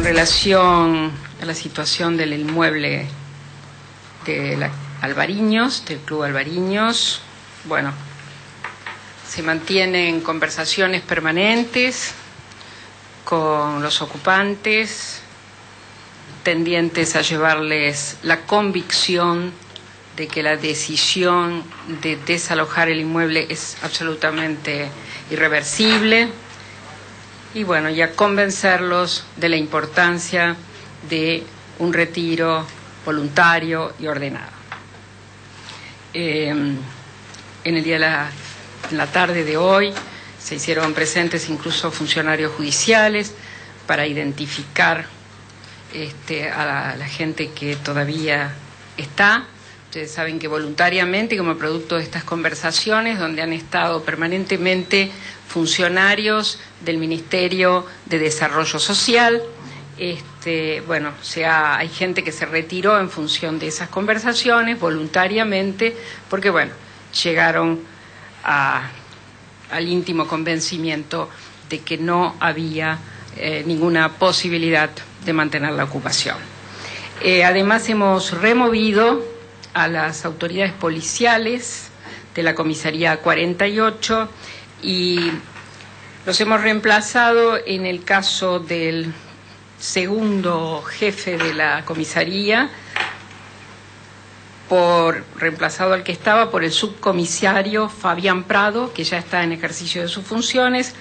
Con relación a la situación del inmueble de Alvariños, del Club Alvariños, bueno, se mantienen conversaciones permanentes con los ocupantes, tendientes a llevarles la convicción de que la decisión de desalojar el inmueble es absolutamente irreversible y bueno, y a convencerlos de la importancia de un retiro voluntario y ordenado. En el día en la tarde de hoy se hicieron presentes incluso funcionarios judiciales para identificar a la gente que todavía está. Ustedes saben que voluntariamente, como producto de estas conversaciones, donde han estado permanentemente funcionarios del Ministerio de Desarrollo Social, bueno, hay gente que se retiró en función de esas conversaciones voluntariamente, porque bueno, llegaron al íntimo convencimiento de que no había ninguna posibilidad de mantener la ocupación. Además, hemos removido a las autoridades policiales de la comisaría 48 y los hemos reemplazado en el caso del segundo jefe de la comisaría, reemplazado al que estaba por el subcomisario Fabián Prado, que ya está en ejercicio de sus funciones,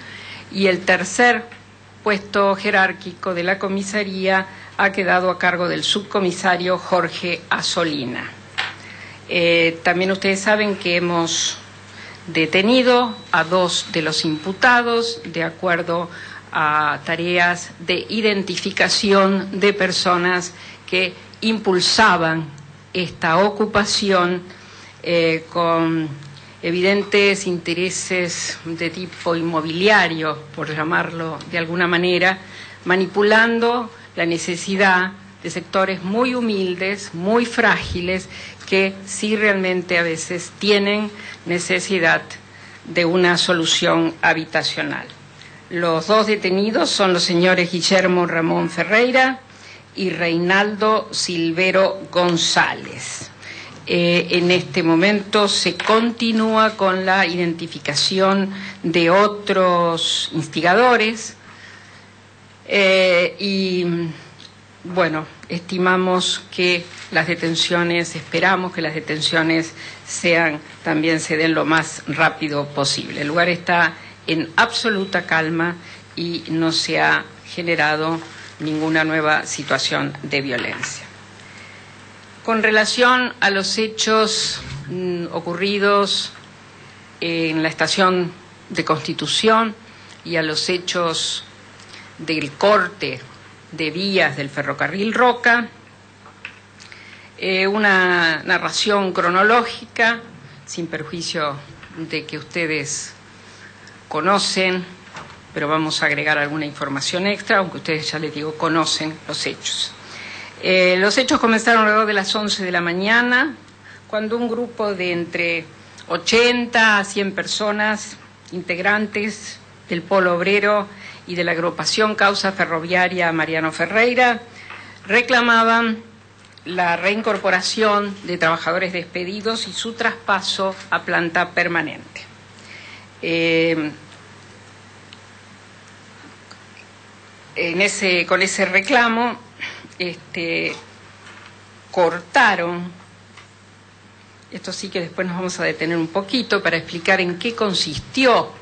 y el tercer puesto jerárquico de la comisaría ha quedado a cargo del subcomisario Jorge Asolina. También ustedes saben que hemos detenido a 2 de los imputados de acuerdo a tareas de identificación de personas que impulsaban esta ocupación con evidentes intereses de tipo inmobiliario, por llamarlo de alguna manera, manipulando la necesidad de sectores muy humildes, muy frágiles, que sí realmente a veces tienen necesidad de una solución habitacional. Los 2 detenidos son los señores Guillermo Ramón Ferreira y Reinaldo Silvero González. En este momento se continúa con la identificación de otros instigadores y bueno, esperamos que las detenciones también se den lo más rápido posible. El lugar está en absoluta calma y no se ha generado ninguna nueva situación de violencia. Con relación a los hechos ocurridos en la estación de Constitución y a los hechos del corte de vías del ferrocarril Roca, una narración cronológica, sin perjuicio de que ustedes conocen, pero vamos a agregar alguna información extra, aunque ustedes, ya les digo, conocen los hechos. Los hechos comenzaron alrededor de las 11 de la mañana, cuando un grupo de entre 80 a 100 personas, integrantes del Polo Obrero y de la agrupación Causa Ferroviaria Mariano Ferreira, reclamaban la reincorporación de trabajadores despedidos y su traspaso a planta permanente. Con ese reclamo cortaron, esto sí que después nos vamos a detener un poquito para explicar en qué consistió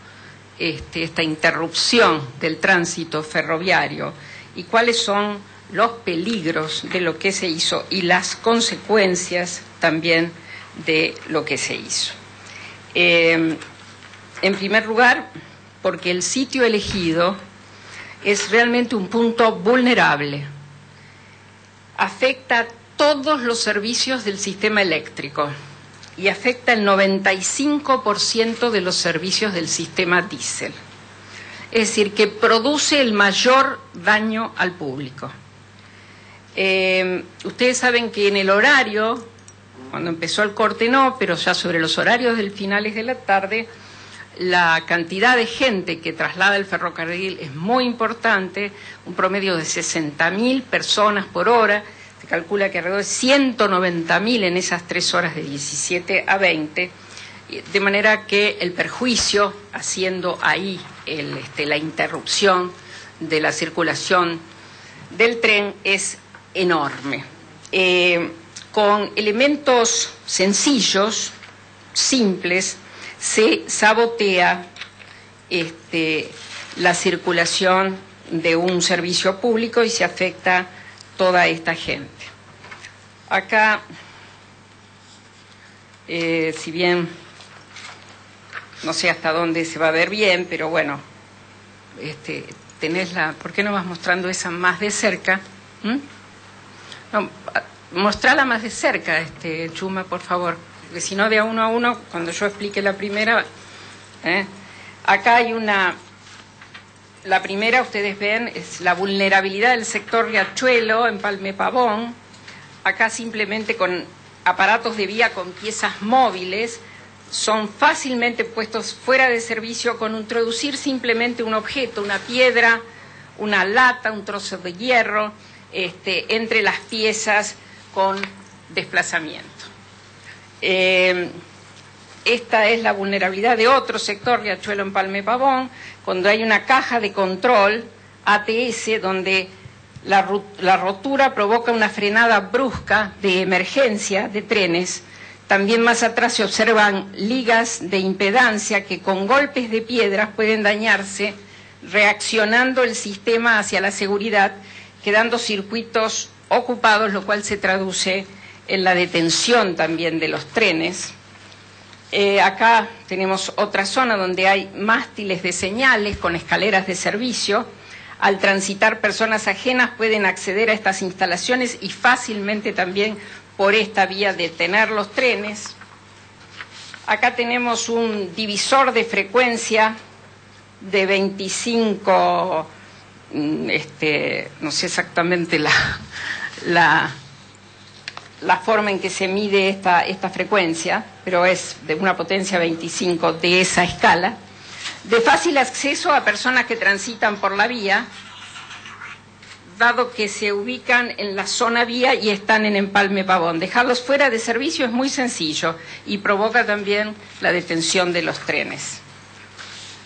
esta interrupción del tránsito ferroviario y cuáles son los peligros de lo que se hizo y las consecuencias también de lo que se hizo. En primer lugar, porque el sitio elegido es realmente un punto vulnerable. Afecta a todos los servicios del sistema eléctrico y afecta el 95% de los servicios del sistema diésel. Es decir, que produce el mayor daño al público. Ustedes saben que en el horario, cuando empezó el corte no, pero ya sobre los horarios del finales de la tarde, la cantidad de gente que traslada el ferrocarril es muy importante, un promedio de 60.000 personas por hora, se calcula que alrededor de 190.000 en esas 3 horas de 17 a 20, de manera que el perjuicio, haciendo ahí la interrupción de la circulación del tren, es enorme. Con elementos sencillos, simples, se sabotea la circulación de un servicio público y se afecta toda esta gente. Acá, si bien no sé hasta dónde se va a ver bien, pero bueno, tenés ¿por qué no vas mostrando esa más de cerca? No, mostrala más de cerca, Chuma, por favor, porque si no, de a uno, cuando yo explique la primera, acá hay la primera, ustedes ven, es la vulnerabilidad del sector Riachuelo, Empalme Pavón. Acá simplemente con aparatos de vía con piezas móviles, son fácilmente puestos fuera de servicio con introducir simplemente un objeto, una piedra, una lata, un trozo de hierro, entre las piezas con desplazamiento. Esta es la vulnerabilidad de otro sector, Riachuelo Empalme Pavón, cuando hay una caja de control ATS donde la rotura provoca una frenada brusca de emergencia de trenes. También más atrás se observan ligas de impedancia que con golpes de piedras pueden dañarse, reaccionando el sistema hacia la seguridad, quedando circuitos ocupados, lo cual se traduce en la detención también de los trenes. Acá tenemos otra zona donde hay mástiles de señales con escaleras de servicio. Al transitar personas ajenas pueden acceder a estas instalaciones y fácilmente también por esta vía detener los trenes. Acá tenemos un divisor de frecuencia de 25, no sé exactamente la forma en que se mide esta frecuencia, pero es de una potencia 25 de esa escala, de fácil acceso a personas que transitan por la vía, dado que se ubican en la zona vía y están en Empalme Pavón. Dejarlos fuera de servicio es muy sencillo y provoca también la detención de los trenes.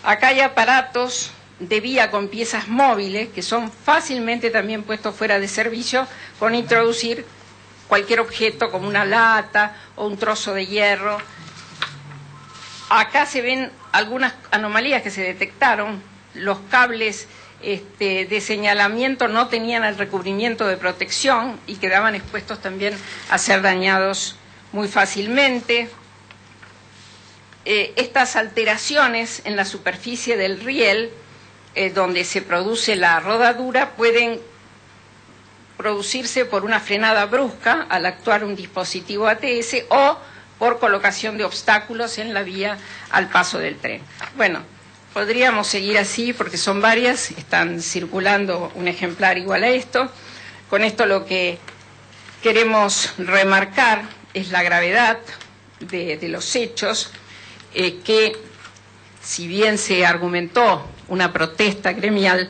Acá hay aparatos de vía con piezas móviles que son fácilmente también puestos fuera de servicio con introducir cualquier objeto como una lata o un trozo de hierro. Acá se ven algunas anomalías que se detectaron. Los cables de señalamiento no tenían el recubrimiento de protección y quedaban expuestos también a ser dañados muy fácilmente. Estas alteraciones en la superficie del riel, donde se produce la rodadura, pueden producirse por una frenada brusca al actuar un dispositivo ATS o por colocación de obstáculos en la vía al paso del tren. Bueno, podríamos seguir así porque son varias, están circulando un ejemplar igual a esto. Con esto lo que queremos remarcar es la gravedad de los hechos, que si bien se argumentó una protesta gremial,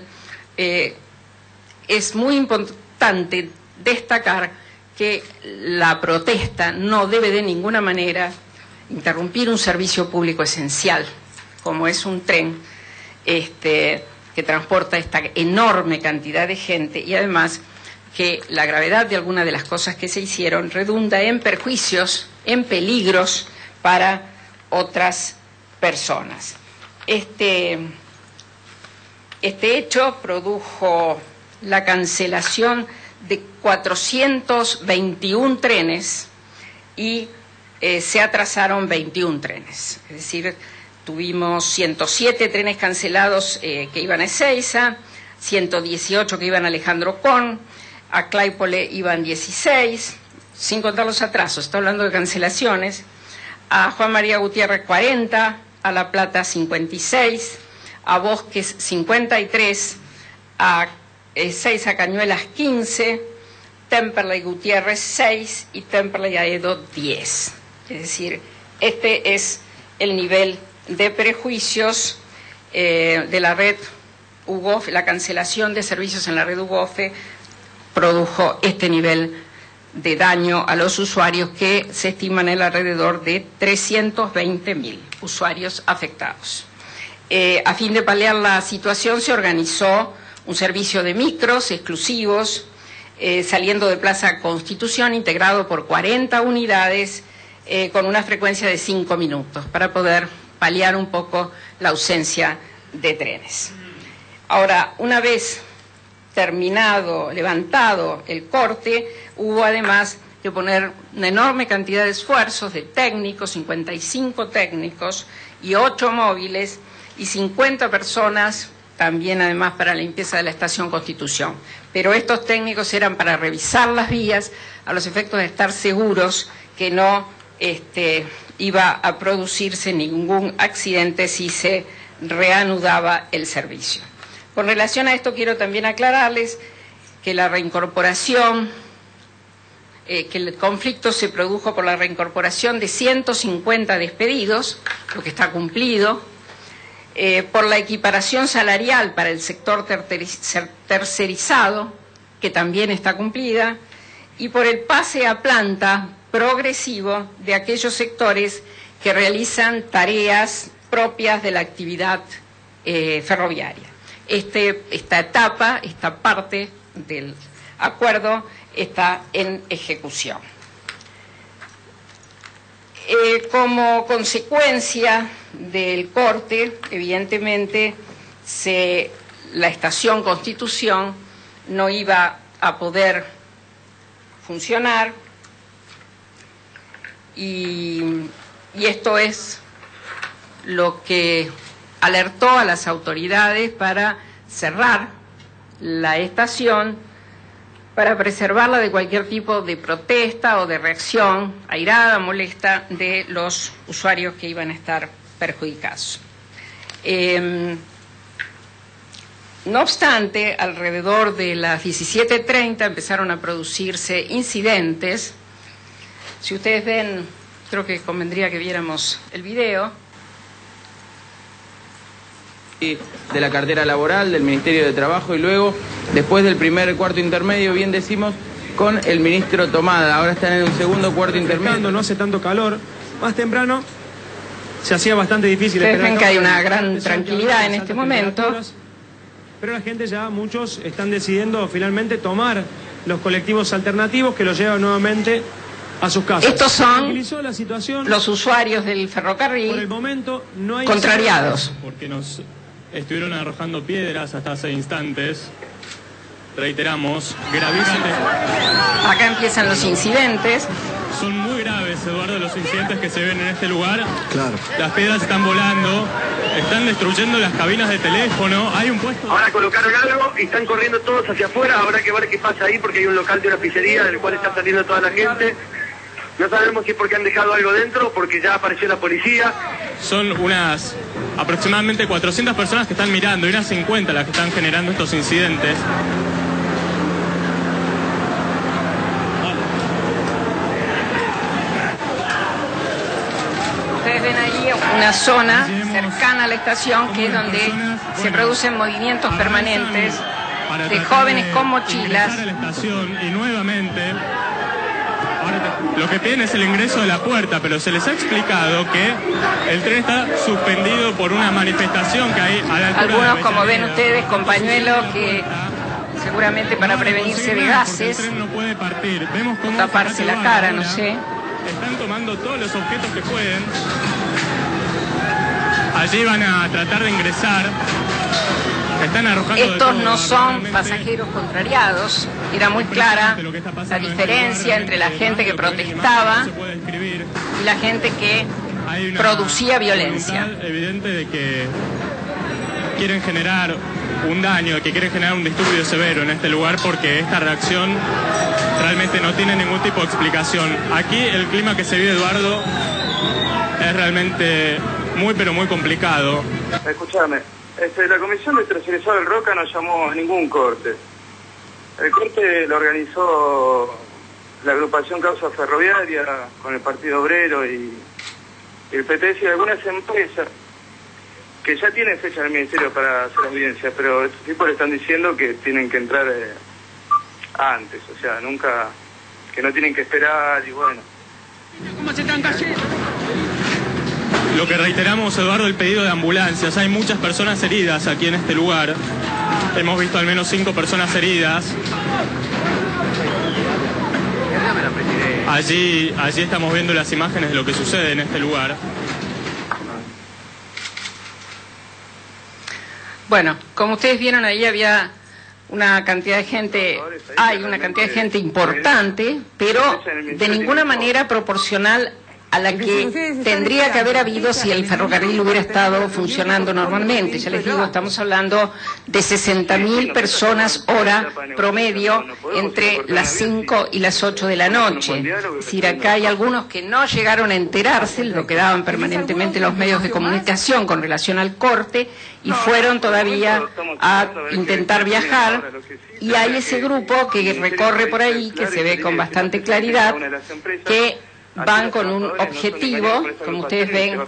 es muy importante destacar que la protesta no debe de ninguna manera interrumpir un servicio público esencial, como es un tren que transporta esta enorme cantidad de gente, y además que la gravedad de algunas de las cosas que se hicieron redunda en perjuicios, en peligros para otras personas. Este hecho produjo la cancelación de 421 trenes y se atrasaron 21 trenes. Es decir, tuvimos 107 trenes cancelados que iban a Ezeiza, 118 que iban a Alejandro Con, a Claypole iban 16, sin contar los atrasos, estoy hablando de cancelaciones, a Juan María Gutiérrez 40, a La Plata 56, a Bosques 53, a Ezeiza Cañuelas 15, Temperley Gutiérrez 6 y Temperley Aedo 10. Es decir, este es el nivel de prejuicios de la red UGOF, la cancelación de servicios en la red UGOFE produjo este nivel de daño a los usuarios, que se estiman en alrededor de 320.000 usuarios afectados. A fin de paliar la situación, se organizó un servicio de micros exclusivos saliendo de Plaza Constitución, integrado por 40 unidades con una frecuencia de 5 minutos, para poder paliar un poco la ausencia de trenes. Ahora, una vez terminado, levantado el corte, hubo además de poner una enorme cantidad de esfuerzos de técnicos, 55 técnicos y 8 móviles y 50 personas también además para la limpieza de la estación Constitución. Pero estos técnicos eran para revisar las vías a los efectos de estar seguros que no iba a producirse ningún accidente si se reanudaba el servicio. Con relación a esto, quiero también aclararles que la reincorporación, que el conflicto se produjo por la reincorporación de 150 despedidos, lo que está cumplido, por la equiparación salarial para el sector tercerizado, que también está cumplida, y por el pase a planta progresivo de aquellos sectores que realizan tareas propias de la actividad ferroviaria. Esta etapa, esta parte del acuerdo está en ejecución. Como consecuencia del corte, evidentemente, la estación Constitución no iba a poder funcionar y esto es lo que alertó a las autoridades para cerrar la estación, para preservarla de cualquier tipo de protesta o de reacción airada, molesta de los usuarios que iban a estar perjudicados. No obstante, alrededor de las 17:30 empezaron a producirse incidentes. Si ustedes ven, creo que convendría que viéramos el video. De la cartera laboral del Ministerio de Trabajo y luego, después del primer cuarto intermedio, bien decimos, con el ministro Tomada. Ahora están en un segundo cuarto intermedio. No hace tanto calor. Más temprano se hacía bastante difícil. Ustedes ven que hay una gran tranquilidad en este momento. Pero la gente ya, muchos están decidiendo finalmente tomar los colectivos alternativos que los llevan nuevamente a sus casas. Estos son la situación, los usuarios del ferrocarril por el momento, no hay contrariados. Porque nos estuvieron arrojando piedras hasta hace instantes. Reiteramos, gravísimos. Acá empiezan los incidentes. Son muy graves, Eduardo, los incidentes que se ven en este lugar. Claro. Las piedras están volando, están destruyendo las cabinas de teléfono. Hay un puesto... Ahora colocaron algo y están corriendo todos hacia afuera. Habrá que ver qué pasa ahí porque hay un local de una pizzería del cual está saliendo toda la gente. No sabemos si es porque han dejado algo dentro o porque ya apareció la policía. Son unas aproximadamente 400 personas que están mirando y unas 50 las que están generando estos incidentes. Ustedes ven ahí una zona cercana a la estación que es donde se producen movimientos permanentes de jóvenes con mochilas. Y nuevamente lo que piden es el ingreso de la puerta, pero se les ha explicado que el tren está suspendido por una manifestación que hay a la altura. Algunos, como ven ustedes, con pañuelos que seguramente para prevenirse de gases, el tren no puede partir. Vemos cómo taparse la cara, no sé. Están tomando todos los objetos que pueden. Allí van a tratar de ingresar. Están arrojando. Estos no son pasajeros contrariados. Era muy clara la diferencia entre la gente que protestaba y la gente que producía violencia. Evidente de que quieren generar un daño, que quieren generar un disturbio severo en este lugar, porque esta reacción realmente no tiene ningún tipo de explicación. Aquí el clima que se vive, Eduardo, es realmente muy pero muy complicado. Escúchame, la Comisión de Tercerizado del Roca no llamó a ningún corte. El corte lo organizó la agrupación Causa Ferroviaria con el Partido Obrero y el PTS y algunas empresas. que ya tiene fecha en el Ministerio para hacer audiencias, pero estos tipos le están diciendo que tienen que entrar antes, o sea, nunca, que no tienen que esperar y bueno. ¿Cómo se están cayendo? Lo que reiteramos, Eduardo, el pedido de ambulancias. Hay muchas personas heridas aquí en este lugar. Hemos visto al menos 5 personas heridas. Allí estamos viendo las imágenes de lo que sucede en este lugar. Bueno, como ustedes vieron, ahí había una cantidad de gente, hay una cantidad de gente importante, pero de ninguna manera proporcional a la que tendría que haber habido si el ferrocarril hubiera estado funcionando normalmente. Ya les digo, estamos hablando de 60.000 personas hora promedio entre las 5 y las 8 de la noche. Es decir, acá hay algunos que no llegaron a enterarse, lo que daban permanentemente los medios de comunicación con relación al corte, y fueron todavía a intentar viajar. Y hay ese grupo que recorre por ahí, que se ve con bastante claridad, que van con un objetivo, como ustedes ven.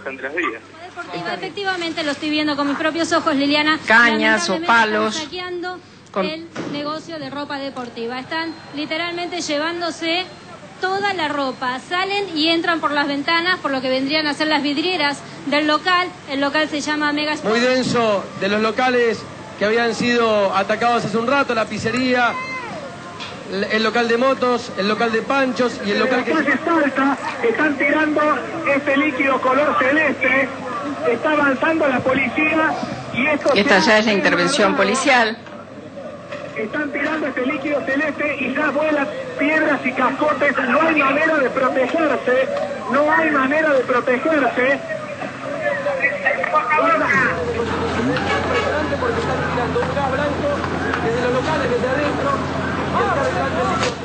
Efectivamente, lo estoy viendo con mis propios ojos, Liliana. Cañas o palos. Están saqueando el negocio de ropa deportiva. Están literalmente llevándose toda la ropa. Salen y entran por las ventanas, por lo que vendrían a ser las vidrieras del local. El local se llama Mega Sport. Muy denso de los locales que habían sido atacados hace un rato, la pizzería, el local de motos, el local de panchos y el local que... Están tirando este líquido color celeste, está avanzando la policía y esto... Esta ya es la intervención policial. Están tirando este líquido celeste y ya vuelan piedras y cascotes, no hay manera de protegerse, no hay manera de protegerse. Porque están tirando un gas blanco desde los locales, desde adentro.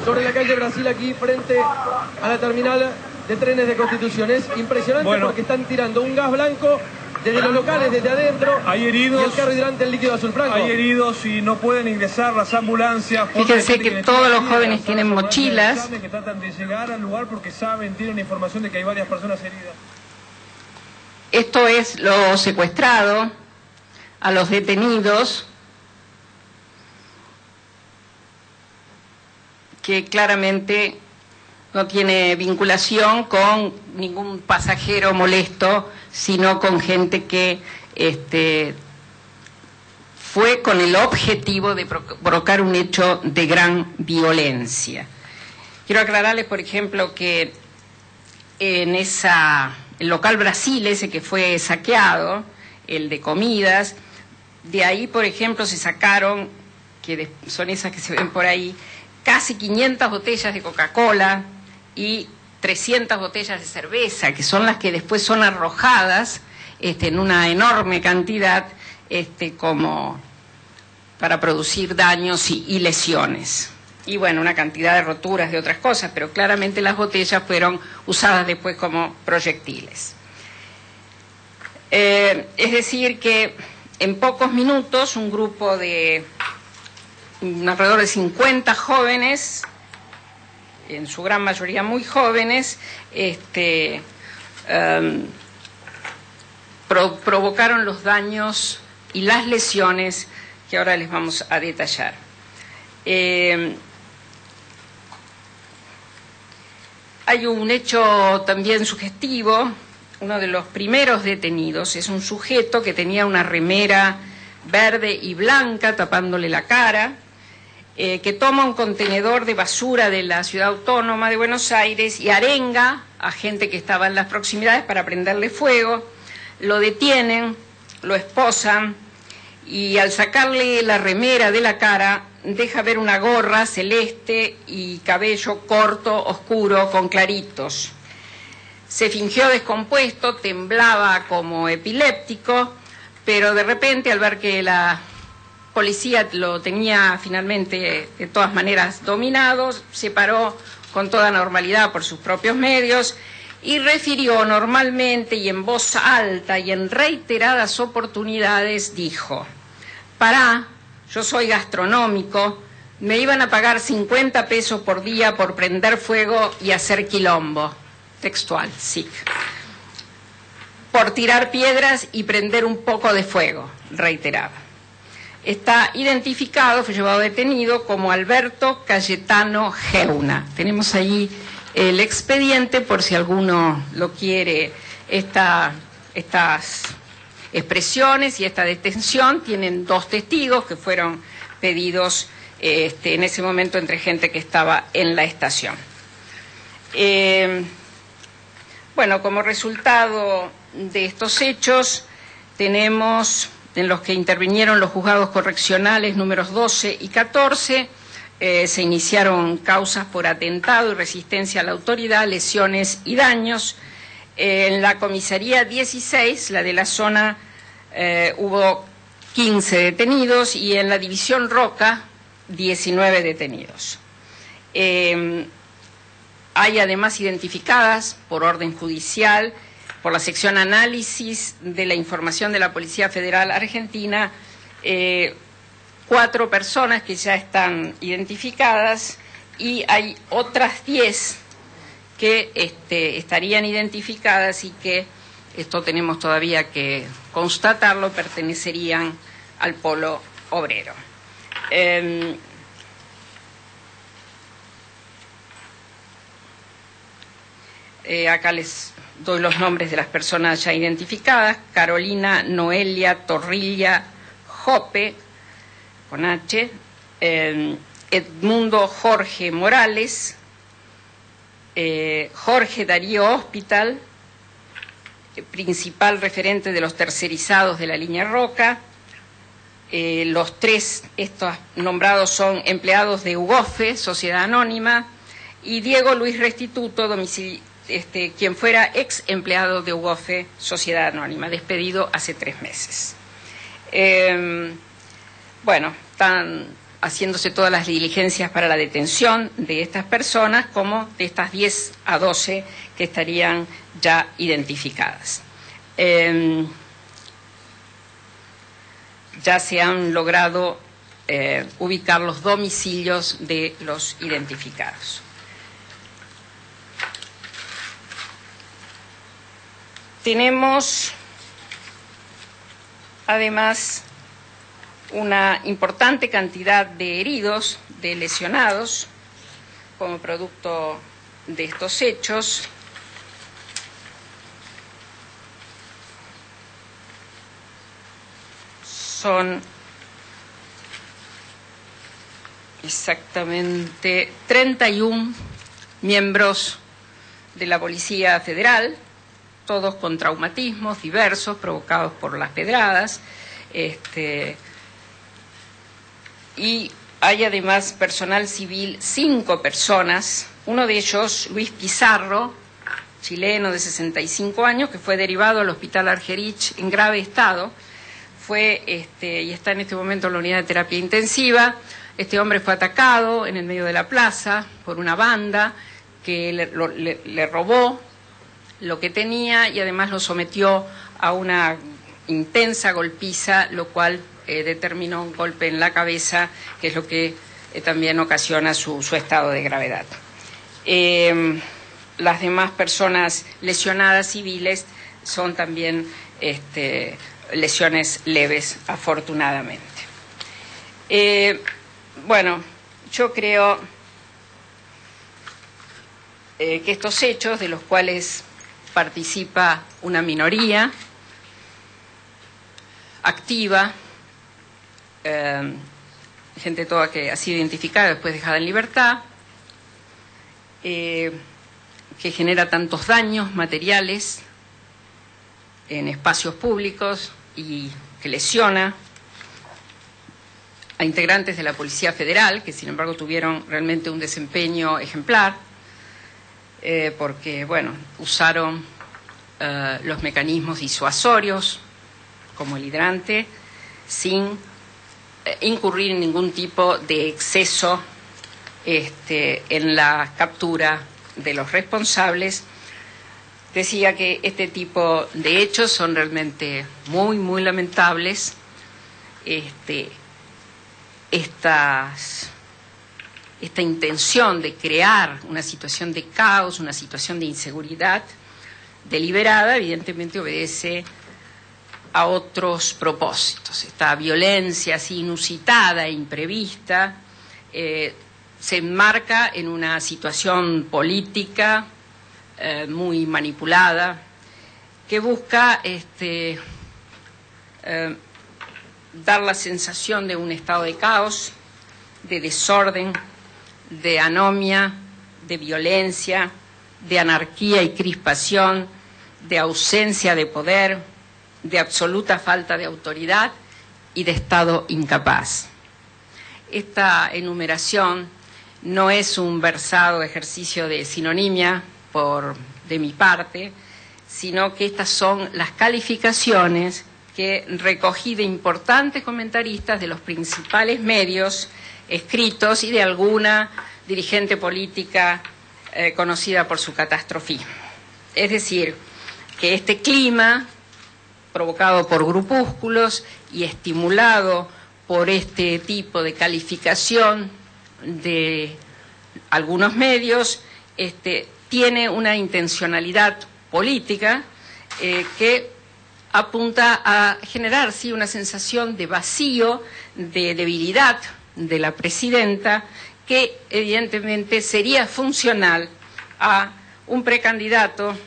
Sobre la calle Brasil, aquí frente a la terminal de trenes de Constitución. Es impresionante porque están tirando un gas blanco desde los locales, desde adentro. Hay heridos. Y el carro hidrante en líquido azul franco. Hay heridos y no pueden ingresar las ambulancias. Fíjense que todos los jóvenes tienen mochilas. Que tratan de llegar al lugar porque saben, tienen información de que hay varias personas heridas. Esto es lo secuestrado, a los detenidos, que claramente no tiene vinculación con ningún pasajero molesto, sino con gente que fue con el objetivo de provocar un hecho de gran violencia. Quiero aclararles, por ejemplo, que en el local Brasil, ese que fue saqueado, el de comidas, de ahí, por ejemplo, se sacaron, que son esas que se ven por ahí, casi 500 botellas de Coca-Cola y 300 botellas de cerveza, que son las que después son arrojadas en una enorme cantidad como para producir daños y lesiones. Y bueno, una cantidad de roturas de otras cosas, pero claramente las botellas fueron usadas después como proyectiles. Es decir que en pocos minutos un grupo de alrededor de 50 jóvenes, en su gran mayoría muy jóvenes, provocaron los daños y las lesiones que ahora les vamos a detallar. Hay un hecho también sugestivo. Uno de los primeros detenidos es un sujeto que tenía una remera verde y blanca tapándole la cara, que toma un contenedor de basura de la Ciudad Autónoma de Buenos Aires y arenga a gente que estaba en las proximidades para prenderle fuego. Lo detienen, lo esposan y al sacarle la remera de la cara deja ver una gorra celeste y cabello corto, oscuro, con claritos. Se fingió descompuesto, temblaba como epiléptico, pero de repente al ver que la policía lo tenía finalmente de todas maneras dominado, se paró con toda normalidad por sus propios medios y refirió normalmente y en voz alta y en reiteradas oportunidades dijo: pará, yo soy gastronómico, me iban a pagar 50 pesos por día por prender fuego y hacer quilombo. Textual, sí. por tirar piedras y prender un poco de fuego, reiteraba. Está identificado, fue llevado detenido como Alberto Cayetano Geuna. Tenemos ahí el expediente por si alguno lo quiere. Estas expresiones y esta detención tienen 2 testigos que fueron pedidos en ese momento entre gente que estaba en la estación. Bueno, como resultado de estos hechos, tenemos en los que intervinieron los juzgados correccionales números 12 y 14, se iniciaron causas por atentado y resistencia a la autoridad, lesiones y daños. En la comisaría 16, la de la zona, hubo 15 detenidos y en la división Roca, 19 detenidos. Hay además identificadas por orden judicial, por la sección análisis de la información de la Policía Federal Argentina, 4 personas que ya están identificadas y hay otras 10 que estarían identificadas y que, esto tenemos todavía que constatarlo, pertenecerían al polo obrero. Acá les doy los nombres de las personas ya identificadas: Carolina Noelia Torrilla Jope, con H, Edmundo Jorge Morales, Jorge Darío Hospital, principal referente de los tercerizados de la línea Roca. Los 3 estos nombrados son empleados de UGOFE, Sociedad Anónima, y Diego Luis Restituto, quien fuera ex empleado de UGOFE, Sociedad Anónima, despedido hace 3 meses. Bueno, están haciéndose todas las diligencias para la detención de estas personas, como de estas 10 a 12 que estarían ya identificadas. Ya se han logrado ubicar los domicilios de los identificados. Tenemos, además, una importante cantidad de heridos, de lesionados, como producto de estos hechos. Son exactamente 31 miembros de la Policía Federal, todos con traumatismos diversos provocados por las pedradas, y hay además personal civil, 5 personas, uno de ellos, Luis Pizarro, chileno de 65 años, que fue derivado al Hospital Argerich en grave estado, fue y está en este momento en la unidad de terapia intensiva. Este hombre fue atacado en el medio de la plaza por una banda que le robó lo que tenía y además lo sometió a una intensa golpiza, lo cual determinó un golpe en la cabeza, que es lo que también ocasiona su estado de gravedad. Las demás personas lesionadas civiles son también lesiones leves, afortunadamente. Bueno, yo creo que estos hechos, de los cuales participa una minoría activa, gente toda que ha sido identificada, después dejada en libertad, que genera tantos daños materiales en espacios públicos y que lesiona a integrantes de la Policía Federal, que sin embargo tuvieron realmente un desempeño ejemplar, porque, bueno, usaron los mecanismos disuasorios como el hidrante sin incurrir en ningún tipo de exceso en la captura de los responsables. Decía que este tipo de hechos son realmente muy, muy lamentables. Esta intención de crear una situación de caos, una situación de inseguridad, deliberada, evidentemente obedece a otros propósitos. Esta violencia así inusitada e imprevista se enmarca en una situación política muy manipulada que busca dar la sensación de un estado de caos, de desorden, de anomia, de violencia, de anarquía y crispación, de ausencia de poder, de absoluta falta de autoridad y de Estado incapaz. Esta enumeración no es un versado ejercicio de sinonimia de mi parte, sino que estas son las calificaciones que recogí de importantes comentaristas de los principales medios escritos y de alguna dirigente política conocida por su catastrofismo. Es decir, que este clima, provocado por grupúsculos y estimulado por este tipo de calificación de algunos medios, tiene una intencionalidad política que apunta a generar, sí, una sensación de vacío, de debilidad de la presidenta, que evidentemente sería funcional a un precandidato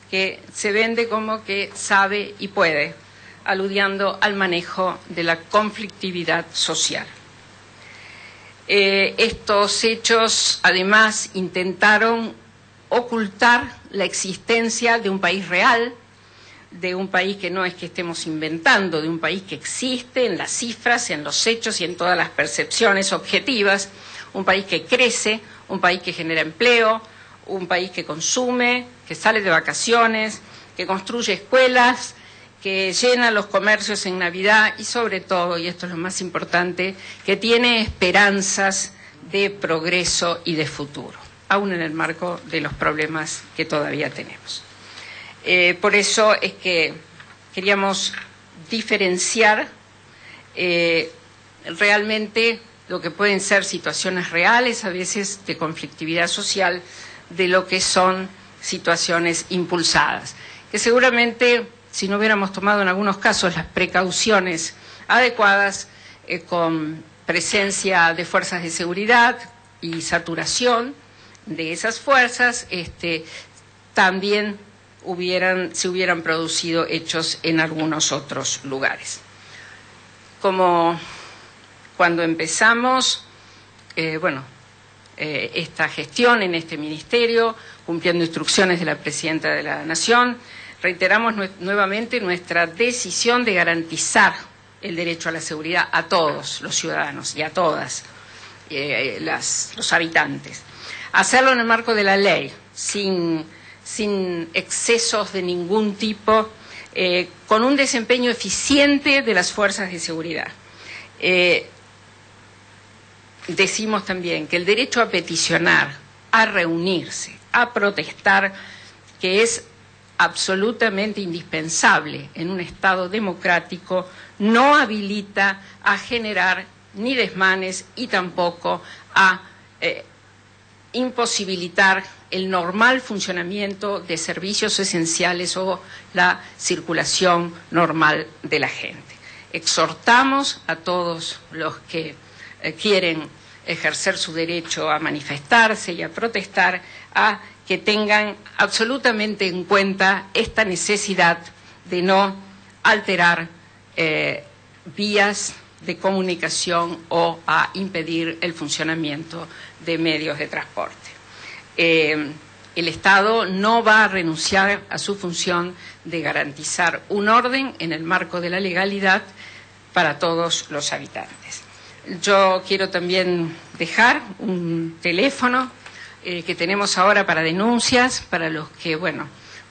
que se vende como que sabe y puede, aludiendo al manejo de la conflictividad social. Estos hechos, además, intentaron ocultar la existencia de un país real, de un país que no es que estemos inventando, de un país que existe en las cifras, en los hechos y en todas las percepciones objetivas, un país que crece, un país que genera empleo, un país que consume, que sale de vacaciones, que construye escuelas, que llena los comercios en Navidad y sobre todo, y esto es lo más importante, que tiene esperanzas de progreso y de futuro, aún en el marco de los problemas que todavía tenemos. Por eso es que queríamos diferenciar realmente lo que pueden ser situaciones reales, a veces de conflictividad social, de lo que son situaciones impulsadas, que seguramente si no hubiéramos tomado en algunos casos las precauciones adecuadas, con presencia de fuerzas de seguridad y saturación de esas fuerzas, también se hubieran producido hechos en algunos otros lugares. Como cuando empezamos, esta gestión en este ministerio, cumpliendo instrucciones de la Presidenta de la Nación, reiteramos nuevamente nuestra decisión de garantizar el derecho a la seguridad a todos los ciudadanos y a todas los habitantes. Hacerlo en el marco de la ley, sin excesos de ningún tipo, con un desempeño eficiente de las fuerzas de seguridad. Decimos también que el derecho a peticionar, a reunirse, a protestar, que es absolutamente indispensable en un Estado democrático, no habilita a generar ni desmanes y tampoco a imposibilitar el normal funcionamiento de servicios esenciales o la circulación normal de la gente. Exhortamos a todos los que quieren ejercer su derecho a manifestarse y a protestar a que tengan absolutamente en cuenta esta necesidad de no alterar vías de comunicación o a impedir el funcionamiento de medios de transporte. El Estado no va a renunciar a su función de garantizar un orden en el marco de la legalidad para todos los habitantes. Yo quiero también dejar un teléfono que tenemos ahora para denuncias, para los que,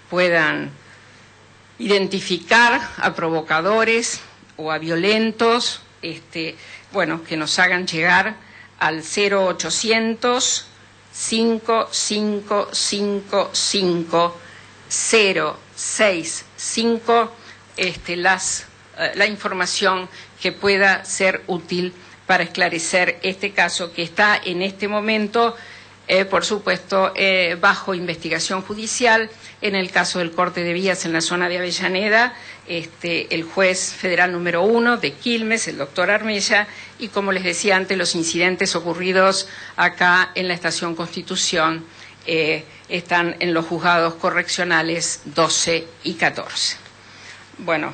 puedan identificar a provocadores o a violentos, que nos hagan llegar al 0800 5555 065 la información que pueda ser útil para esclarecer este caso que está en este momento por supuesto, bajo investigación judicial. En el caso del corte de vías en la zona de Avellaneda, el juez federal número 1 de Quilmes, el doctor Armella, y como les decía antes, los incidentes ocurridos acá en la Estación Constitución están en los juzgados correccionales 12 y 14. Bueno,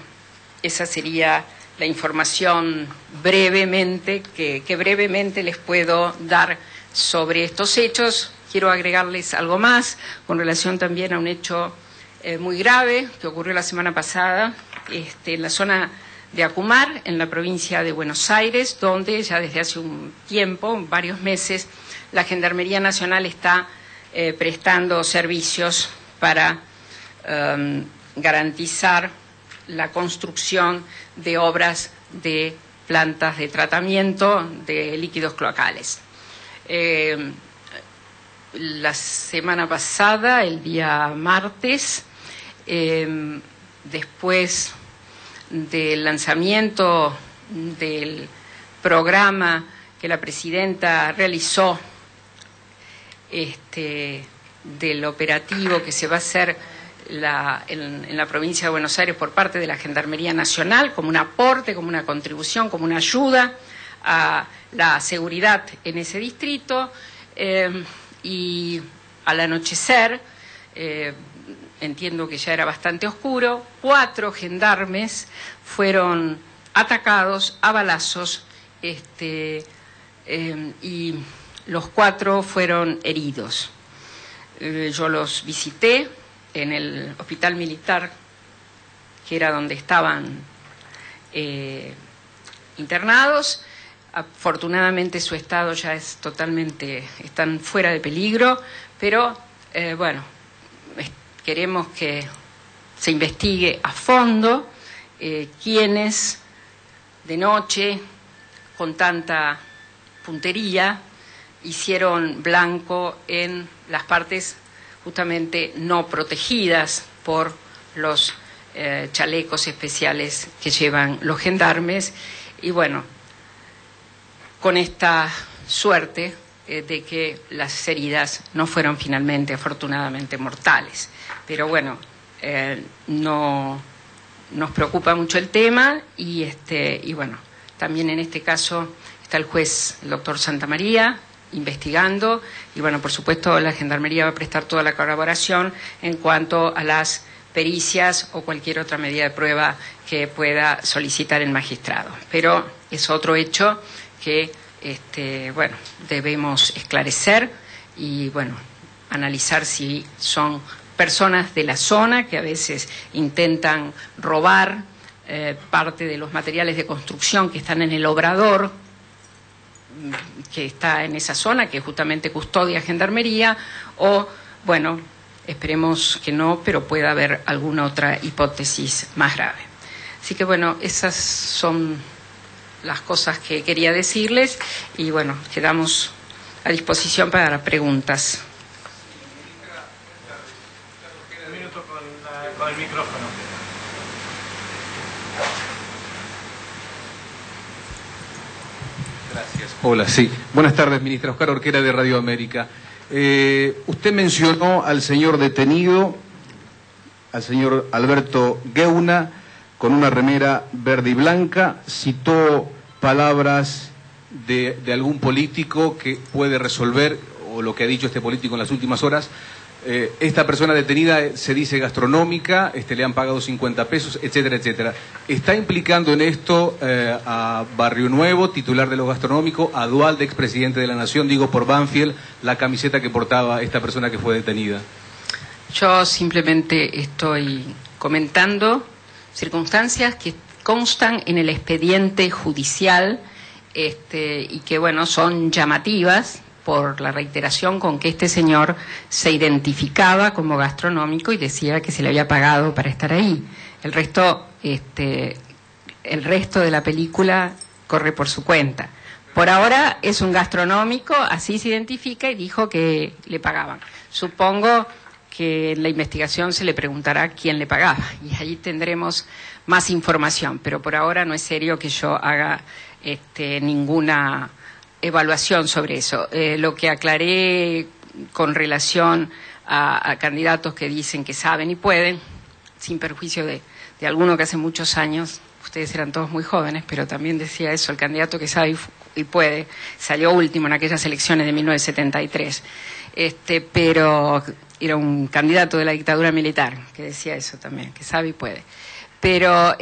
esa sería la información brevemente que brevemente les puedo dar sobre estos hechos. Quiero agregarles algo más con relación también a un hecho muy grave que ocurrió la semana pasada en la zona de Acumar, en la provincia de Buenos Aires, donde ya desde hace un tiempo, varios meses, la Gendarmería Nacional está prestando servicios para garantizar la construcción de obras de plantas de tratamiento de líquidos cloacales. La semana pasada, el día martes, después del lanzamiento del programa que la presidenta realizó, del operativo que se va a hacer en la provincia de Buenos Aires por parte de la Gendarmería Nacional, como un aporte, como una contribución, como una ayuda a la seguridad en ese distrito, y al anochecer, entiendo que ya era bastante oscuro, 4 gendarmes fueron atacados a balazos y los 4 fueron heridos. Yo los visité en el hospital militar, que era donde estaban internados. Afortunadamente su estado ya es totalmente, están fuera de peligro, pero bueno, queremos que se investigue a fondo quiénes de noche, con tanta puntería, hicieron blanco en las partes justamente no protegidas por los chalecos especiales que llevan los gendarmes. Y bueno, con esta suerte de que las heridas no fueron finalmente, afortunadamente, mortales. Pero bueno, no nos preocupa mucho el tema y bueno, también en este caso está el juez, el doctor Santamaría, investigando, y bueno, por supuesto la Gendarmería va a prestar toda la colaboración en cuanto a las pericias o cualquier otra medida de prueba que pueda solicitar el magistrado. Pero es otro hecho que bueno, debemos esclarecer y bueno, analizar si son personas de la zona que a veces intentan robar parte de los materiales de construcción que están en el obrador que está en esa zona, que justamente custodia Gendarmería, o bueno, esperemos que no, pero pueda haber alguna otra hipótesis más grave. Así que bueno, esas son las cosas que quería decirles y bueno, quedamos a disposición para preguntas. Un minuto con el micrófono. Gracias. Hola, sí. Buenas tardes, ministra. Oscar Orquera, de Radio América. Usted mencionó al señor detenido, al señor Alberto Geuna, con una remera verde y blanca, citó palabras de algún político que puede resolver, o lo que ha dicho este político en las últimas horas. Esta persona detenida se dice gastronómica, le han pagado 50 pesos, etcétera, etcétera. ¿Está implicando en esto a Barrio Nuevo, titular de lo gastronómico, a Duhalde, expresidente de la Nación, digo por Banfield, la camiseta que portaba esta persona que fue detenida? Yo simplemente estoy comentando circunstancias que constan en el expediente judicial y que, bueno, son llamativas por la reiteración con que este señor se identificaba como gastronómico y decía que se le había pagado para estar ahí. El resto de la película corre por su cuenta. Por ahora es un gastronómico, así se identifica y dijo que le pagaban. Supongo que en la investigación se le preguntará quién le pagaba y allí tendremos más información, pero por ahora no es serio que yo haga ninguna evaluación sobre eso. Lo que aclaré con relación a candidatos que dicen que saben y pueden, sin perjuicio de alguno que hace muchos años, ustedes eran todos muy jóvenes, pero también decía eso, el candidato que sabe y puede, salió último en aquellas elecciones de 1973, pero era un candidato de la dictadura militar que decía eso también, que sabe y puede. Pero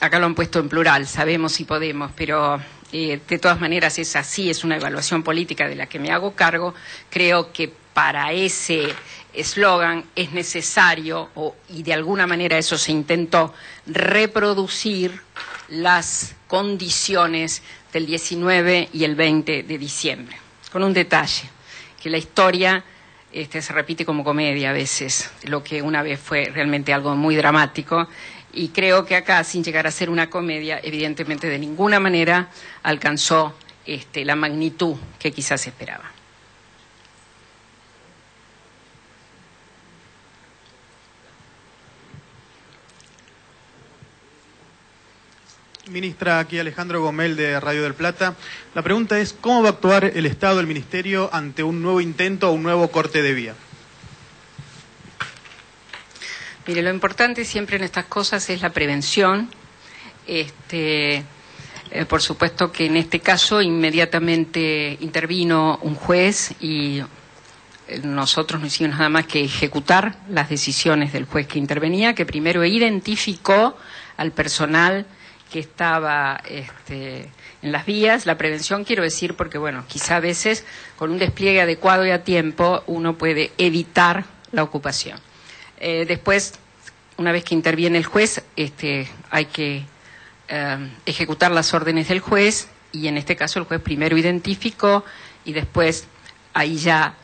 acá lo han puesto en plural, sabemos y podemos, pero de todas maneras es así, es una evaluación política de la que me hago cargo. Creo que para ese eslogan es necesario, y de alguna manera eso se intentó, reproducir las condiciones del 19 y el 20 de diciembre, con un detalle, que la historia se repite como comedia a veces, lo que una vez fue realmente algo muy dramático, y creo que acá, sin llegar a ser una comedia, evidentemente de ninguna manera alcanzó la magnitud que quizás esperaba. Ministra, aquí Alejandro Gomel de Radio del Plata. La pregunta es, ¿cómo va a actuar el Estado, el Ministerio, ante un nuevo intento o un nuevo corte de vía? Mire, lo importante siempre en estas cosas es la prevención. Por supuesto que en este caso inmediatamente intervino un juez y nosotros no hicimos nada más que ejecutar las decisiones del juez que intervenía, que primero identificó al personal que estaba en las vías. La prevención quiero decir porque, bueno, quizá a veces con un despliegue adecuado y a tiempo uno puede evitar la ocupación. Después, una vez que interviene el juez, hay que ejecutar las órdenes del juez, y en este caso el juez primero identificó y después, ahí ya,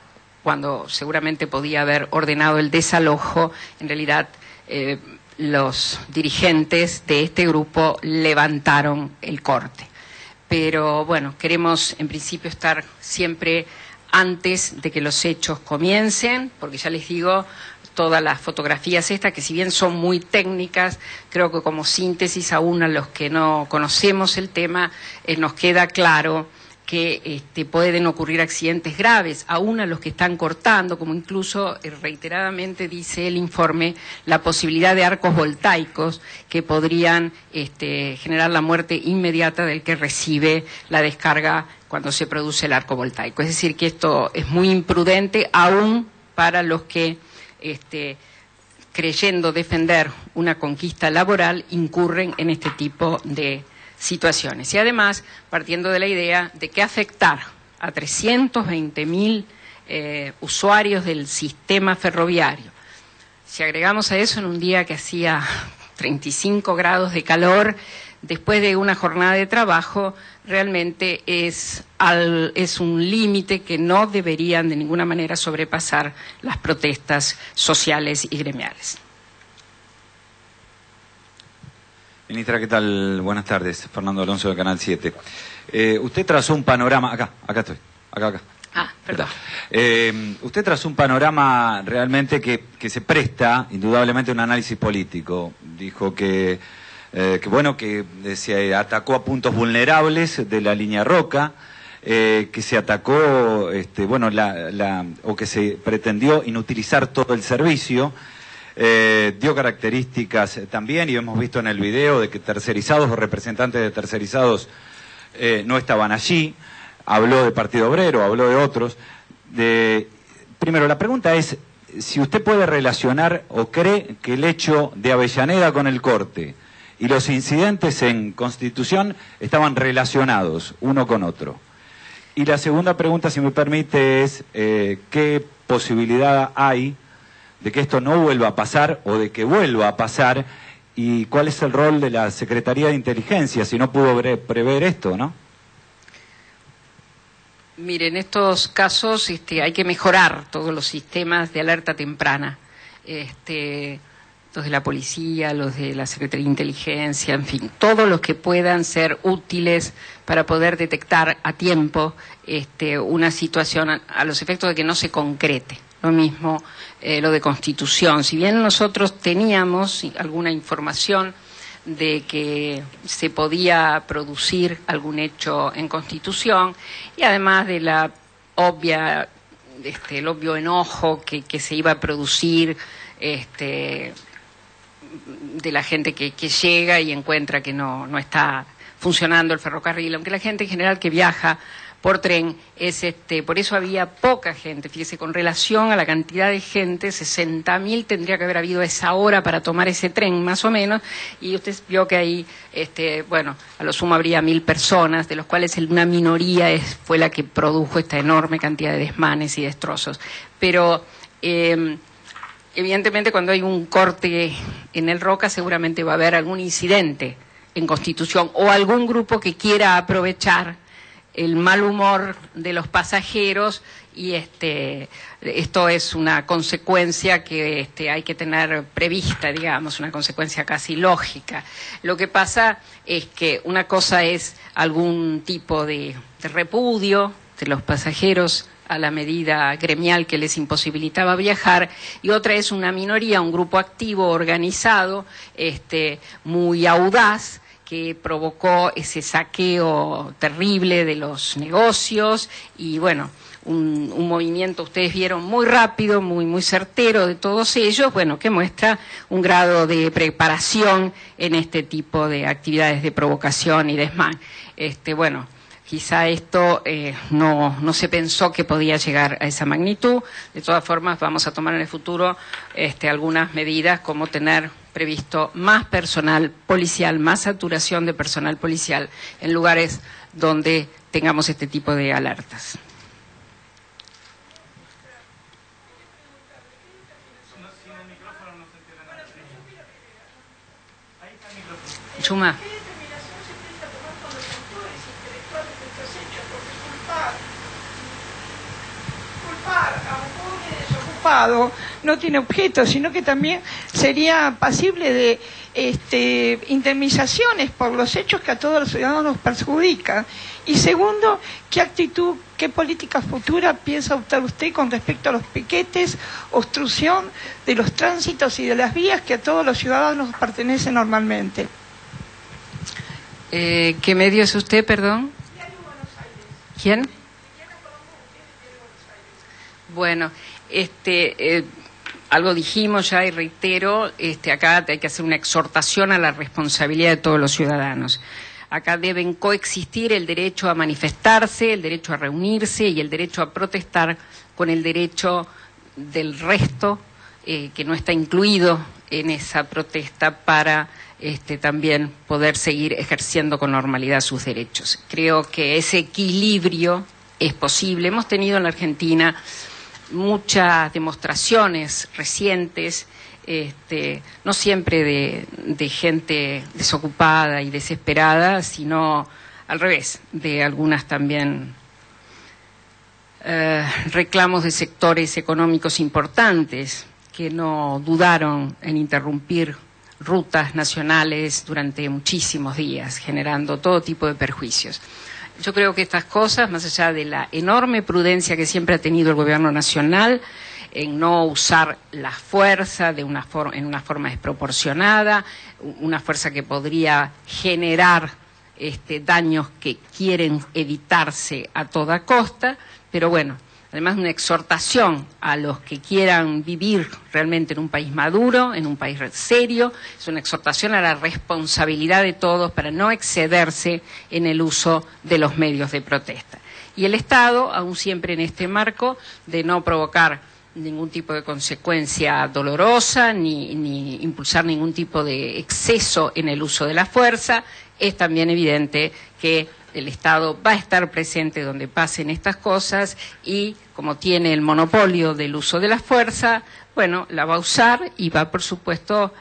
cuando seguramente podía haber ordenado el desalojo, en realidad los dirigentes de este grupo levantaron el corte. Pero bueno, queremos en principio estar siempre antes de que los hechos comiencen, porque ya les digo, todas las fotografías estas, que si bien son muy técnicas, creo que como síntesis aún a los que no conocemos el tema, nos queda claro que pueden ocurrir accidentes graves, aún a los que están cortando, como incluso reiteradamente dice el informe, la posibilidad de arcos voltaicos que podrían generar la muerte inmediata del que recibe la descarga cuando se produce el arco voltaico. Es decir, que esto es muy imprudente, aún para los que, creyendo defender una conquista laboral, incurren en este tipo de situaciones. Y además, partiendo de la idea de que afectar a 320.000 usuarios del sistema ferroviario, si agregamos a eso en un día que hacía 35 grados de calor, después de una jornada de trabajo, realmente es un límite que no deberían de ninguna manera sobrepasar las protestas sociales y gremiales. Ministra, ¿qué tal? Buenas tardes. Fernando Alonso de Canal 7. Usted trazó un panorama... Acá estoy. Acá. Ah, perdón. Usted trazó un panorama realmente que se presta, indudablemente, a un análisis político. Dijo que se atacó a puntos vulnerables de la línea Roca, que se atacó, o que se pretendió inutilizar todo el servicio. Dio características también, y hemos visto en el video, de que tercerizados o representantes de tercerizados no estaban allí. Habló de Partido Obrero, habló de otros. Primero, la pregunta es si usted puede relacionar o cree que el hecho de Avellaneda con el corte y los incidentes en Constitución estaban relacionados uno con otro. Y la segunda pregunta, si me permite, es ¿qué posibilidad hay de que esto no vuelva a pasar o de que vuelva a pasar? ¿Y cuál es el rol de la Secretaría de Inteligencia si no pudo prever esto, no? Mire, en estos casos hay que mejorar todos los sistemas de alerta temprana. Los de la policía, los de la Secretaría de Inteligencia, en fin, todos los que puedan ser útiles para poder detectar a tiempo una situación a los efectos de que no se concrete. Lo mismo lo de Constitución. Si bien nosotros teníamos alguna información de que se podía producir algún hecho en Constitución, y además de la el obvio enojo que se iba a producir de la gente que llega y encuentra que no está funcionando el ferrocarril, aunque la gente en general que viaja por tren por eso había poca gente, fíjese, con relación a la cantidad de gente, 60.000 tendría que haber habido a esa hora para tomar ese tren, más o menos, y usted vio que ahí, a lo sumo habría 1.000 personas, de los cuales una minoría fue la que produjo esta enorme cantidad de desmanes y destrozos. Pero evidentemente cuando hay un corte en el Roca seguramente va a haber algún incidente en Constitución o algún grupo que quiera aprovechar el mal humor de los pasajeros y esto es una consecuencia que hay que tener prevista, digamos, una consecuencia casi lógica. Lo que pasa es que una cosa es algún tipo de repudio de los pasajeros a la medida gremial que les imposibilitaba viajar, y otra es una minoría, un grupo activo, organizado, muy audaz, que provocó ese saqueo terrible de los negocios y, bueno, un movimiento, ustedes vieron, muy rápido, muy certero de todos ellos, bueno, que muestra un grado de preparación en este tipo de actividades de provocación y desmán. Bueno, quizá esto no se pensó que podía llegar a esa magnitud. De todas formas, vamos a tomar en el futuro algunas medidas como tener previsto más personal policial, más saturación de personal policial en lugares donde tengamos este tipo de alertas. Chuma. No tiene objeto, sino que también sería pasible de indemnizaciones por los hechos que a todos los ciudadanos perjudican. Y segundo, ¿qué actitud, qué política futura piensa adoptar usted con respecto a los piquetes, obstrucción de los tránsitos y de las vías que a todos los ciudadanos pertenecen normalmente? ¿Qué medio es usted, perdón? ¿Quién? Bueno, algo dijimos ya y reitero, acá hay que hacer una exhortación a la responsabilidad de todos los ciudadanos. Acá deben coexistir el derecho a manifestarse, el derecho a reunirse y el derecho a protestar con el derecho del resto que no está incluido en esa protesta para también poder seguir ejerciendo con normalidad sus derechos. Creo que ese equilibrio es posible. Hemos tenido en la Argentina muchas demostraciones recientes, no siempre de gente desocupada y desesperada, sino al revés, de algunas también reclamos de sectores económicos importantes que no dudaron en interrumpir rutas nacionales durante muchísimos días, generando todo tipo de perjuicios. Yo creo que estas cosas, más allá de la enorme prudencia que siempre ha tenido el Gobierno Nacional en no usar la fuerza en una forma desproporcionada, una fuerza que podría generar daños que quieren evitarse a toda costa, pero bueno, además una exhortación a los que quieran vivir realmente en un país maduro, en un país serio, es una exhortación a la responsabilidad de todos para no excederse en el uso de los medios de protesta. Y el Estado, aún siempre en este marco, de no provocar ningún tipo de consecuencia dolorosa, ni impulsar ningún tipo de exceso en el uso de la fuerza, es también evidente que el Estado va a estar presente donde pasen estas cosas y, como tiene el monopolio del uso de la fuerza, bueno, la va a usar y va, por supuesto,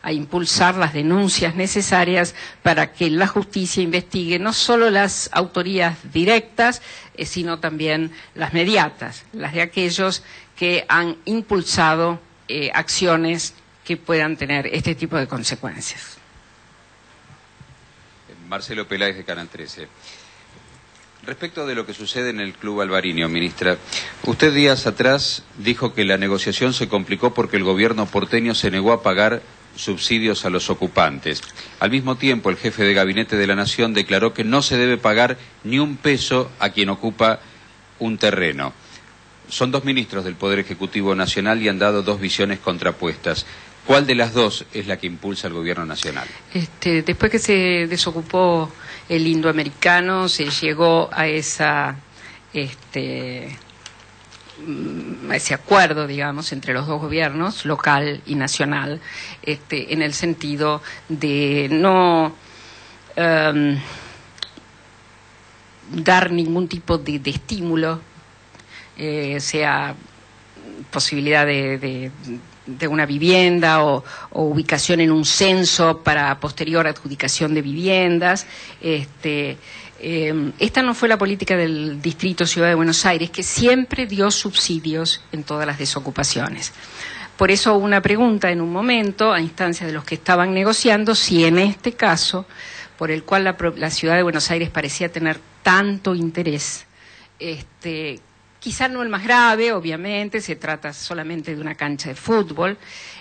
a impulsar las denuncias necesarias para que la justicia investigue no solo las autorías directas, sino también las mediatas, las de aquellos que han impulsado acciones que puedan tener este tipo de consecuencias. Marcelo Peláez de Canal 13. Respecto de lo que sucede en el Club Alvarinho, ministra, usted días atrás dijo que la negociación se complicó porque el gobierno porteño se negó a pagar subsidios a los ocupantes. Al mismo tiempo, el jefe de gabinete de la Nación declaró que no se debe pagar ni un peso a quien ocupa un terreno. Son dos ministros del Poder Ejecutivo Nacional y han dado dos visiones contrapuestas. ¿Cuál de las dos es la que impulsa el gobierno nacional? Después que se desocupó el indoamericano, se llegó a ese acuerdo, digamos, entre los dos gobiernos, local y nacional, en el sentido de no dar ningún tipo de estímulo, sea posibilidad de una vivienda o ubicación en un censo para posterior adjudicación de viviendas. Esta no fue la política del Distrito Ciudad de Buenos Aires, que siempre dio subsidios en todas las desocupaciones. Por eso hubo una pregunta en un momento, a instancia de los que estaban negociando, si en este caso, por el cual la Ciudad de Buenos Aires parecía tener tanto interés, quizá no el más grave, obviamente, se trata solamente de una cancha de fútbol,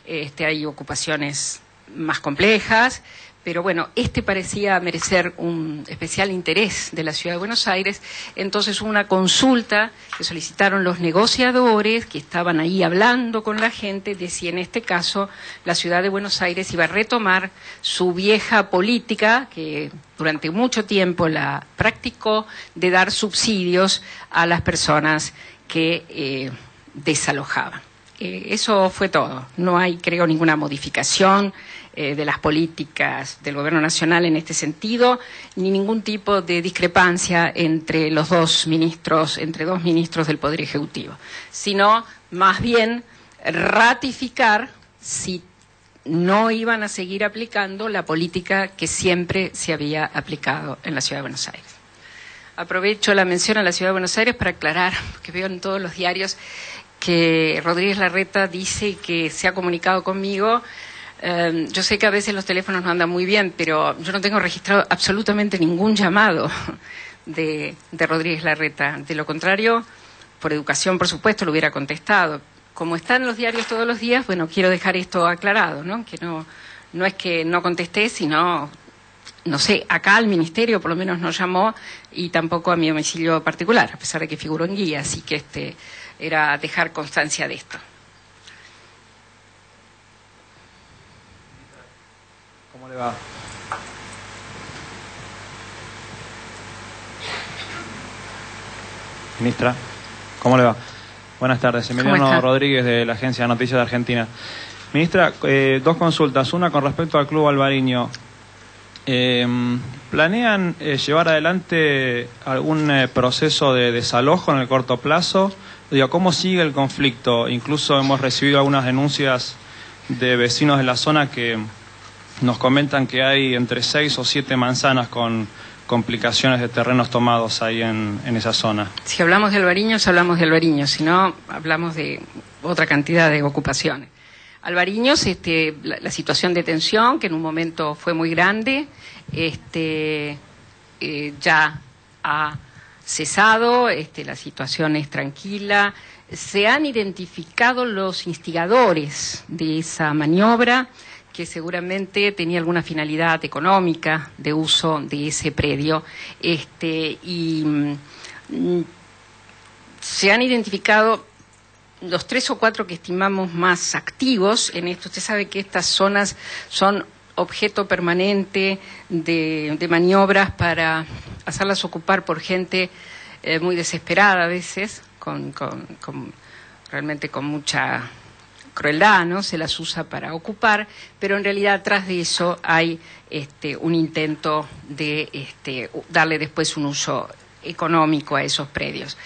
hay ocupaciones más complejas, pero bueno, parecía merecer un especial interés de la Ciudad de Buenos Aires. Entonces hubo una consulta que solicitaron los negociadores que estaban ahí hablando con la gente de si en este caso la Ciudad de Buenos Aires iba a retomar su vieja política, que durante mucho tiempo la practicó, de dar subsidios a las personas que desalojaban. Eso fue todo. No hay, creo, ninguna modificación de las políticas del Gobierno Nacional en este sentido, ni ningún tipo de discrepancia entre dos ministros del Poder Ejecutivo, sino más bien ratificar si no iban a seguir aplicando la política que siempre se había aplicado en la Ciudad de Buenos Aires. Aprovecho la mención a la Ciudad de Buenos Aires para aclarar, porque veo en todos los diarios que Rodríguez Larreta dice que se ha comunicado conmigo. Yo sé que a veces los teléfonos no andan muy bien, pero yo no tengo registrado absolutamente ningún llamado de Rodríguez Larreta. De lo contrario, por educación, por supuesto, lo hubiera contestado. Como están los diarios todos los días, bueno, quiero dejar esto aclarado, ¿no? Que no es que no contesté, sino, no sé, acá al Ministerio por lo menos no llamó y tampoco a mi domicilio particular, a pesar de que figuró en guía, así que era dejar constancia de esto. ¿Cómo le va? Ministra, ¿cómo le va? Buenas tardes, Emiliano Rodríguez de la Agencia de Noticias de Argentina. Ministra, dos consultas. Una con respecto al Club Albariño. ¿Planean llevar adelante algún proceso de desalojo en el corto plazo? ¿Cómo sigue el conflicto? Incluso hemos recibido algunas denuncias de vecinos de la zona que nos comentan que hay entre 6 o 7 manzanas con complicaciones de terrenos tomados ahí en esa zona. Si hablamos de Albariños, hablamos de Albariños, si no, hablamos de otra cantidad de ocupaciones. Albariños, la situación de tensión, que en un momento fue muy grande, ya ha cesado, la situación es tranquila. Se han identificado los instigadores de esa maniobra, que seguramente tenía alguna finalidad económica de uso de ese predio, y se han identificado los 3 o 4 que estimamos más activos en esto. Usted sabe que estas zonas son objeto permanente de maniobras para hacerlas ocupar por gente muy desesperada a veces, realmente con mucha crueldad, ¿no? Se las usa para ocupar, pero en realidad atrás de eso hay un intento de darle después un uso económico a esos predios.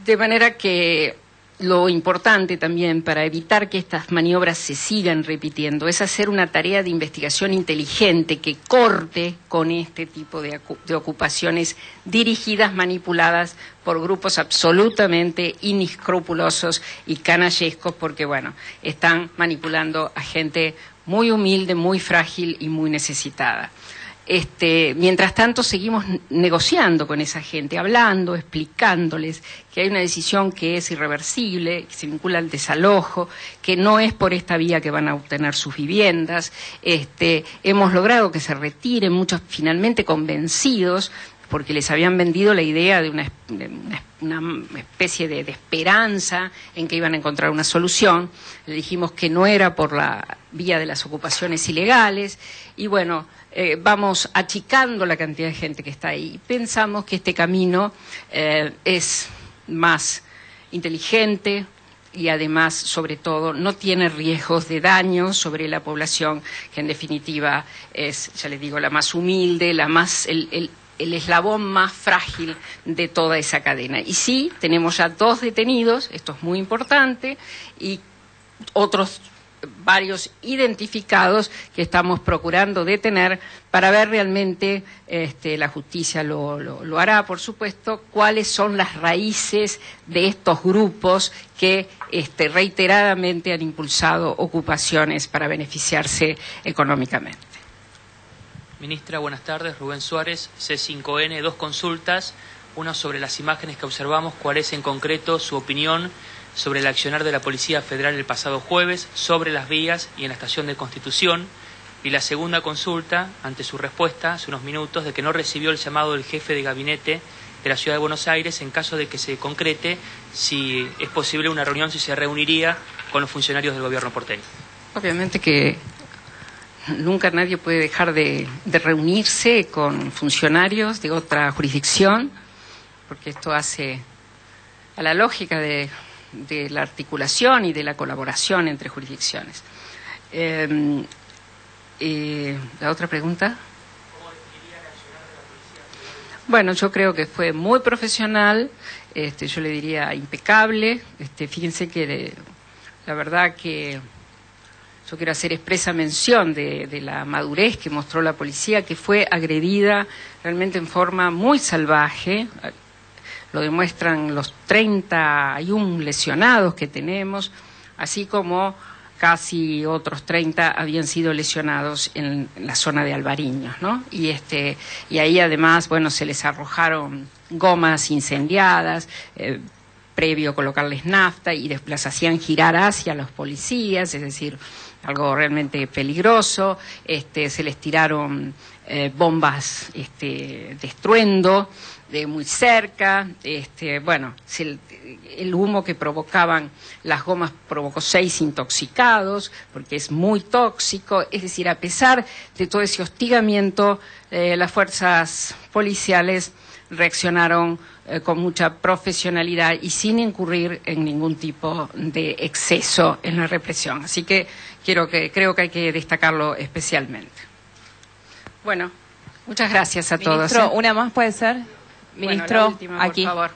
De manera que lo importante también para evitar que estas maniobras se sigan repitiendo es hacer una tarea de investigación inteligente que corte con este tipo de ocupaciones dirigidas, manipuladas por grupos absolutamente inescrupulosos y canallescos, porque bueno, están manipulando a gente muy humilde, muy frágil y muy necesitada. Mientras tanto seguimos negociando con esa gente, hablando, explicándoles que hay una decisión que es irreversible, que se vincula al desalojo, que no es por esta vía que van a obtener sus viviendas. Hemos logrado que se retiren, muchos finalmente convencidos, porque les habían vendido la idea de una especie de esperanza en que iban a encontrar una solución. Le dijimos que no era por la vía de las ocupaciones ilegales y bueno, vamos achicando la cantidad de gente que está ahí. Pensamos que este camino es más inteligente y además, sobre todo, no tiene riesgos de daño sobre la población, que en definitiva es, ya les digo, la más humilde, el eslabón más frágil de toda esa cadena. Y sí, tenemos ya 2 detenidos, esto es muy importante, y otros varios identificados que estamos procurando detener para ver realmente, la justicia lo hará, por supuesto, cuáles son las raíces de estos grupos que reiteradamente han impulsado ocupaciones para beneficiarse económicamente. Ministra, buenas tardes. Rubén Suárez, C5N, 2 consultas. Una sobre las imágenes que observamos, cuál es en concreto su opinión sobre el accionar de la Policía Federal el pasado jueves sobre las vías y en la estación de Constitución. Y la segunda consulta, ante su respuesta hace unos minutos, de que no recibió el llamado del jefe de gabinete de la Ciudad de Buenos Aires en caso de que se concrete, si es posible una reunión, si se reuniría con los funcionarios del gobierno porteño. Obviamente que nunca nadie puede dejar de reunirse con funcionarios de otra jurisdicción, porque esto hace a la lógica de la articulación y de la colaboración entre jurisdicciones. ¿La otra pregunta? Bueno, yo creo que fue muy profesional, yo le diría impecable. Fíjense que la verdad que yo quiero hacer expresa mención de la madurez que mostró la policía, que fue agredida realmente en forma muy salvaje. Lo demuestran los 31 lesionados que tenemos, así como casi otros 30 habían sido lesionados en la zona de Albariños, ¿no? Y ahí además, bueno, se les arrojaron gomas incendiadas, previo colocarles nafta, y las hacían girar hacia los policías, es decir, algo realmente peligroso. Se les tiraron bombas de estruendo de muy cerca. Bueno, el humo que provocaban las gomas provocó 6 intoxicados, porque es muy tóxico. Es decir, a pesar de todo ese hostigamiento, las fuerzas policiales reaccionaron con mucha profesionalidad y sin incurrir en ningún tipo de exceso en la represión. Así que creo que hay que destacarlo especialmente. Bueno, muchas gracias a todos. Ministro, una más puede ser. Ministro, bueno, la última, aquí, por favor.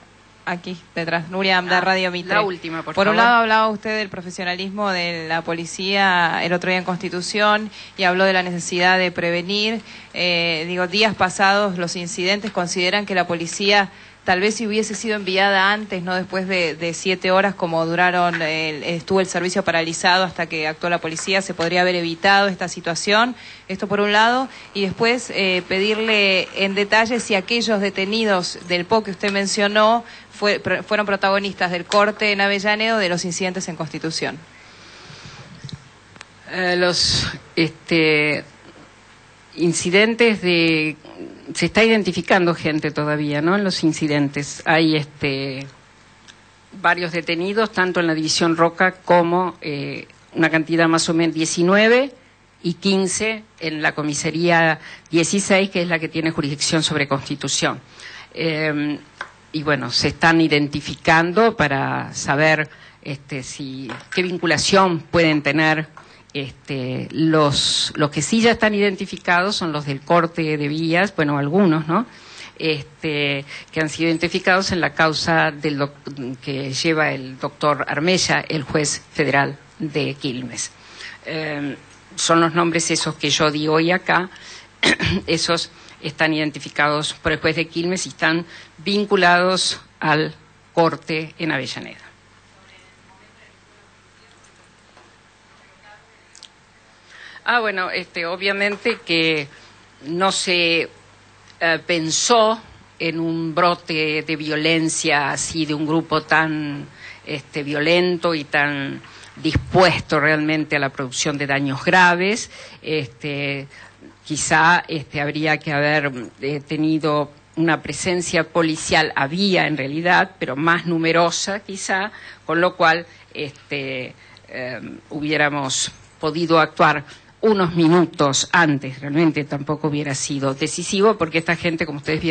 Aquí, detrás. Nuria de Radio Mitre. La última, por un favor. lado hablaba usted del profesionalismo de la policía el otro día en Constitución y habló de la necesidad de prevenir. Días pasados los incidentes, consideran que la policía tal vez si hubiese sido enviada antes, no después de 7 horas como estuvo el servicio paralizado hasta que actuó la policía, se podría haber evitado esta situación. Esto por un lado, y después pedirle en detalle si aquellos detenidos del PO que usted mencionó fueron protagonistas del corte en Avellaneda o de los incidentes en Constitución. Los incidentes se está identificando gente todavía, ¿no? En los incidentes hay varios detenidos, tanto en la división Roca como una cantidad más o menos 19 y 15 en la comisaría 16, que es la que tiene jurisdicción sobre Constitución. Y bueno, se están identificando para saber qué vinculación pueden tener. Los que sí ya están identificados son los del corte de vías, bueno, algunos, ¿no? Que han sido identificados en la causa que lleva el doctor Armella, el juez federal de Quilmes. Son los nombres esos que yo di hoy acá, esos están identificados por el juez de Quilmes y están vinculados al corte en Avellaneda. Bueno, obviamente que no se pensó en un brote de violencia así de un grupo tan violento y tan dispuesto realmente a la producción de daños graves. Quizá habría que haber tenido una presencia policial había en realidad, pero más numerosa quizá, con lo cual hubiéramos podido actuar unos minutos antes. Realmente tampoco hubiera sido decisivo, porque esta gente, como ustedes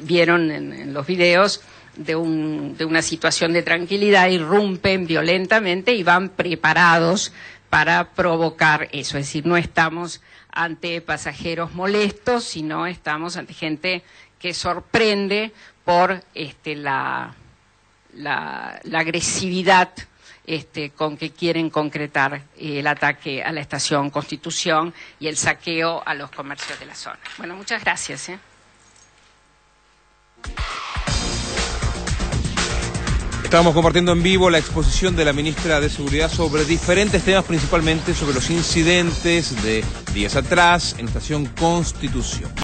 vieron en los videos, de una situación de tranquilidad, irrumpen violentamente y van preparados para provocar eso. Es decir, no estamos ante pasajeros molestos, sino estamos ante gente que sorprende por la agresividad con que quieren concretar el ataque a la Estación Constitución y el saqueo a los comercios de la zona. Bueno, muchas gracias. Estábamos compartiendo en vivo la exposición de la ministra de Seguridad sobre diferentes temas, principalmente sobre los incidentes de días atrás en Estación Constitución.